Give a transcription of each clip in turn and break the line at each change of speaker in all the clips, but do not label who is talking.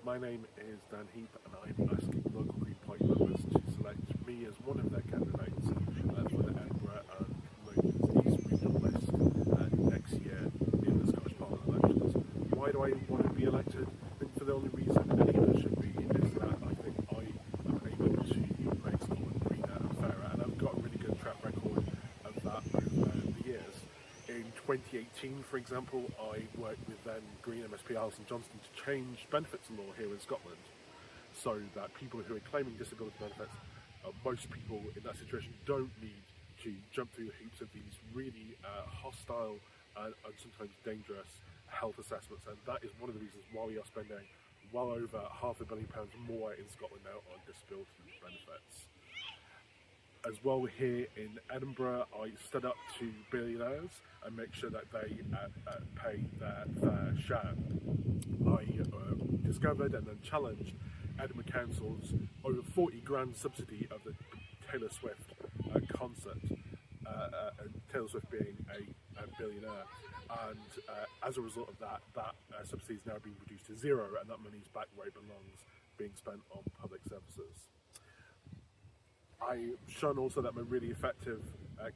My name is Dan Heap and I'm asking local Green Party members to select me as one of their candidates for the Edinburgh and Lothians East Regional list next year in the Scottish Parliament elections. Why do I want to be elected? I think for the only reason any of us should be is that I think I am able to make Scotland greener and fairer, and I've got a really good track record of that over the years. In 2018, for example, I worked with then Green MSP Alison Johnston to change benefits law here in Scotland so that people who are claiming disability benefits, most people in that situation don't need to jump through the hoops of these really hostile and sometimes dangerous health assessments, and that is one of the reasons why we are spending well over £500 million more in Scotland now on disability benefits. As well, here in Edinburgh, I stood up to billionaires and make sure that they pay their fair share. I discovered and then challenged Edinburgh Council's over 40 grand subsidy of the Taylor Swift concert, Taylor Swift being a billionaire. And as a result of that, subsidy is now being reduced to zero, and that money is back where it belongs, being spent on public services. I've shown also that I'm a really effective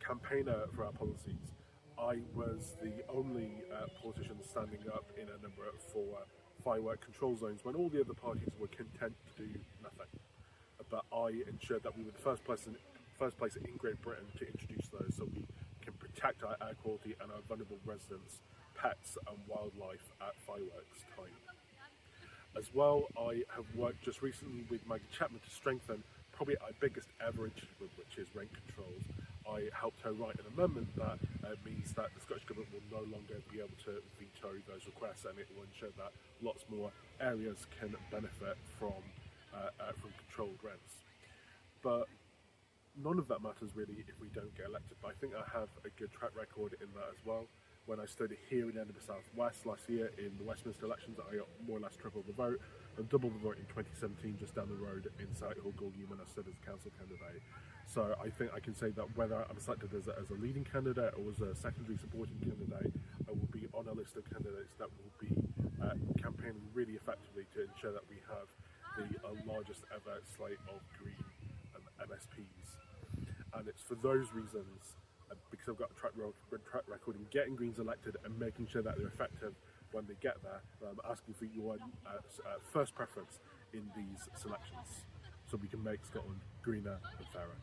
campaigner for our policies. I was the only politician standing up in Edinburgh for firework control zones when all the other parties were content to do nothing. But I ensured that we were the first place in Great Britain to introduce those, so we can protect our air quality and our vulnerable residents, pets and wildlife at fireworks time. As well, I have worked just recently with Maggie Chapman to strengthen probably our biggest ever achievement, which is rent controls. I helped her write an amendment that means that the Scottish Government will no longer be able to veto those requests, and it will ensure that lots more areas can benefit from controlled rents. But none of that matters really if we don't get elected, but I think I have a good track record in that as well. When I stood here in Edinburgh South West last year in the Westminster elections, I got more or less triple the vote, and double the vote in 2017 just down the road in Southall Gulgee when I stood as a council candidate. So I think I can say that whether I'm selected as a leading candidate or as a secondary supporting candidate, I will be on a list of candidates that will be campaigning really effectively to ensure that we have the largest ever slate of Green MSPs. And it's for those reasons, because I've got a track record in getting Greens elected and making sure that they're effective when they get there, I'm asking for your first preference in these selections so we can make Scotland greener and fairer.